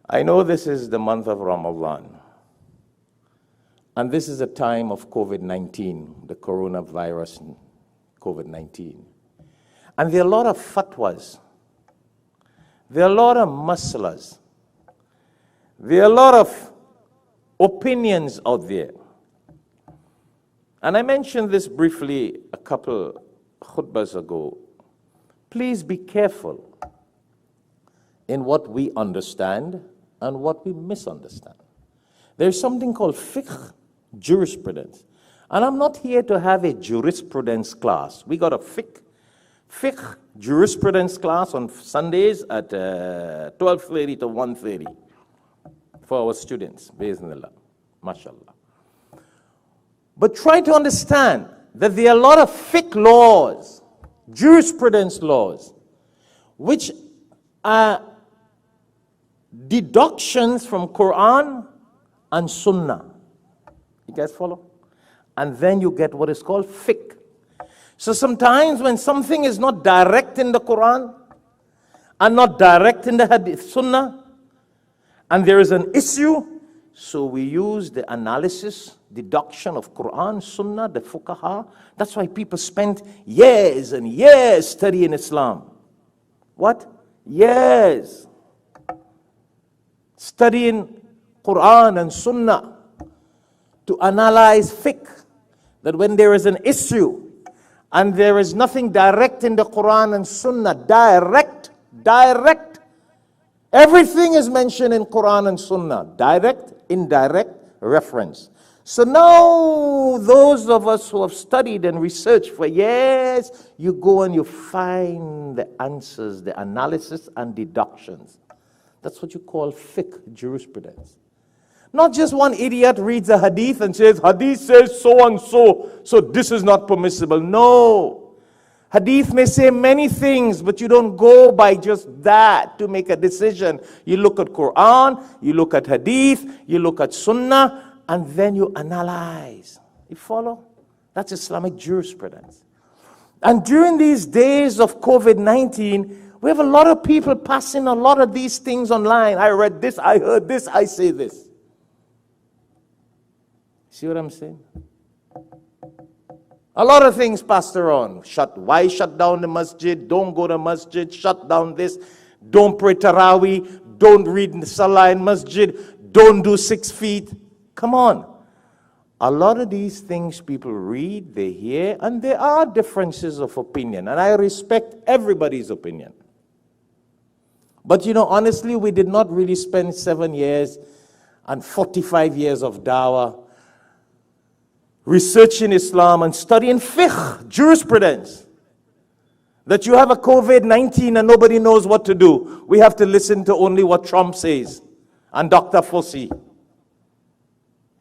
I know this is the month of Ramadan, and this is a time of COVID-19, the coronavirus COVID-19. And there are a lot of fatwas. There are a lot of masalas. There are a lot of opinions out there. And I mentioned this briefly a couple khutbahs ago. Please be careful in what we understand and what we misunderstand. There's something called fiqh, jurisprudence. And I'm not here to have a jurisprudence class. We got a fiqh jurisprudence class on Sundays at 12:30 to 1:30 for our students, bi'ithnillah, mashallah. But try to understand that there are a lot of fiqh laws, jurisprudence laws, which are deductions from Quran and Sunnah. You guys follow? And then you get what is called fiqh. So sometimes when something is not direct in the Quran and not direct in the Hadith Sunnah, and there is an issue, so we use the analysis, deduction of Quran, Sunnah, the fuqaha. That's why people spend years and years studying Islam. What? Years. Studying Quran and Sunnah to analyze fiqh. That when there is an issue and there is nothing direct in the Quran and Sunnah, direct, everything is mentioned in Quran and Sunnah, direct, indirect reference. So now those of us who have studied and researched for years, you go and you find the answers, the analysis and deductions. That's what you call fiqh jurisprudence. Not just one idiot reads a hadith and says, hadith says so and so, so this is not permissible. No. Hadith may say many things, but you don't go by just that to make a decision. You look at Quran, you look at hadith, you look at Sunnah, and then you analyze. You follow? That's Islamic jurisprudence. And during these days of COVID-19, we have a lot of people passing a lot of these things online. I read this, I heard this, I say this. See what I'm saying? A lot of things passed around. Why shut down the masjid? Don't go to masjid. Shut down this. Don't pray Taraweeh. Don't read the Salah in masjid. Don't do 6 feet. Come on. A lot of these things people read, they hear, and there are differences of opinion. And I respect everybody's opinion. But you know, honestly, we did not really spend 7 years and 45 years of dawah researching Islam and studying fiqh, jurisprudence. That you have a COVID-19 and nobody knows what to do. We have to listen to only what Trump says and Dr. Fauci.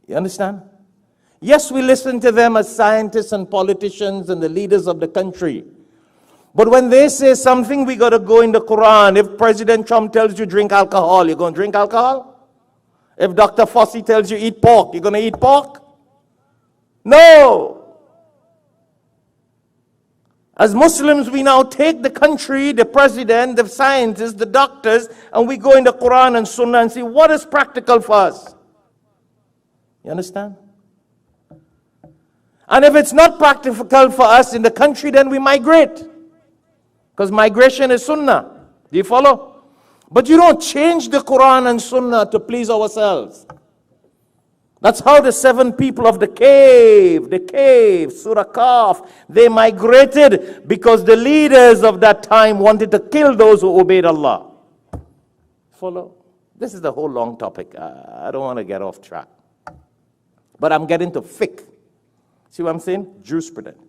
You understand? Yes, we listen to them as scientists and politicians and the leaders of the country. But when they say something, we got to go in the Quran. If President Trump tells you drink alcohol, you're going to drink alcohol? If Dr. Fauci tells you eat pork, you're going to eat pork? No. As Muslims, we now take the country, the president, the scientists, the doctors, and we go in the Quran and Sunnah and see what is practical for us. You understand? And if it's not practical for us in the country, then we migrate. Because migration is Sunnah. Do you follow? But you don't change the Quran and Sunnah to please ourselves. That's how the 7 people of the cave, Surah Kaf, they migrated because the leaders of that time wanted to kill those who obeyed Allah. Follow? This is the whole long topic. I don't want to get off track. But I'm getting to fiqh. See what I'm saying? Jurisprudence.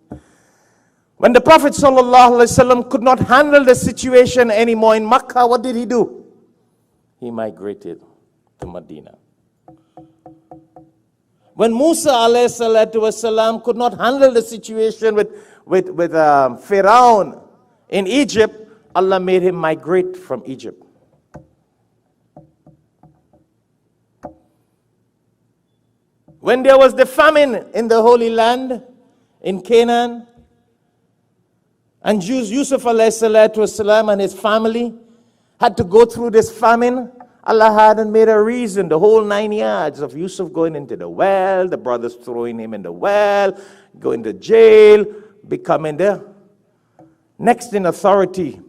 When the Prophet ﷺ could not handle the situation anymore in Makkah, what did he do? He migrated to Medina. When Musa ﷺ could not handle the situation with Pharaoh in Egypt, Allah made him migrate from Egypt. When there was the famine in the Holy Land, in Canaan, and Yusuf ﷺ and his family had to go through this famine, Allah hadn't made a reason, the whole 9 yards of Yusuf going into the well, the brothers throwing him in the well, going to jail, becoming the next in authority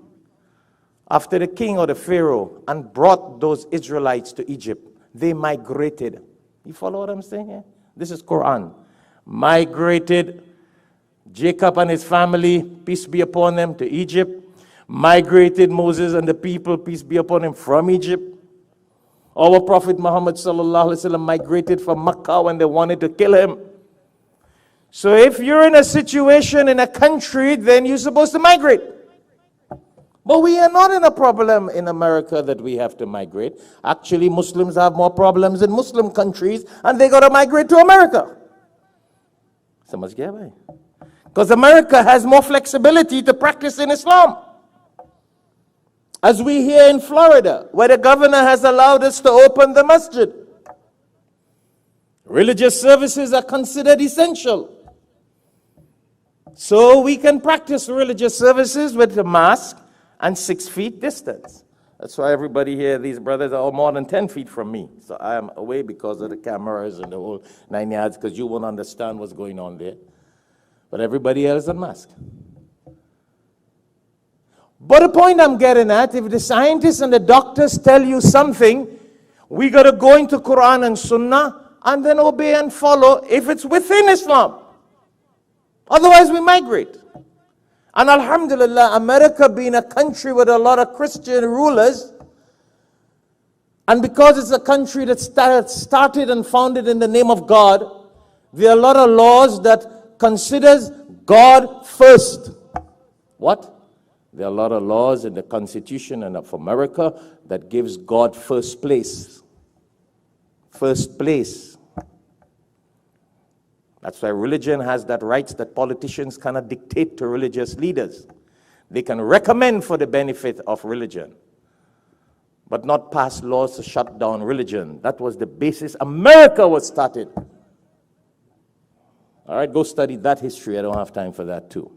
after the king or the pharaoh, and brought those Israelites to Egypt. They migrated. You follow what I'm saying here? This is Quran. Migrated. Jacob and his family, peace be upon them, to Egypt. Migrated Moses and the people, peace be upon him, from Egypt. Our Prophet Muhammad sallallahu alaihi wasallam migrated from Makkah when they wanted to kill him. So if you're in a situation in a country, then you're supposed to migrate. But we are not in a problem in America that we have to migrate. Actually, Muslims have more problems in Muslim countries, and they got to migrate to America. Because America has more flexibility to practice in Islam. As we hear in Florida, where the governor has allowed us to open the masjid. Religious services are considered essential. So we can practice religious services with a mask and 6 feet distance. That's why everybody here, these brothers, are all more than 10 feet from me. So I am away because of the cameras and the whole 9 yards, because you won't understand what's going on there. But everybody else on mask. But the point I'm getting at, if the scientists and the doctors tell you something, we got to go into Quran and Sunnah and then obey and follow if it's within Islam. Otherwise we migrate. And alhamdulillah, America being a country with a lot of Christian rulers, and because it's a country that started and founded in the name of God, there are a lot of laws that considers God first. What? There are a lot of laws in the Constitution and of America that gives God first place. First place. That's why religion has that rights that politicians cannot dictate to religious leaders. They can recommend for the benefit of religion, but not pass laws to shut down religion. That was the basis America was started. All right, go study that history. I don't have time for that too.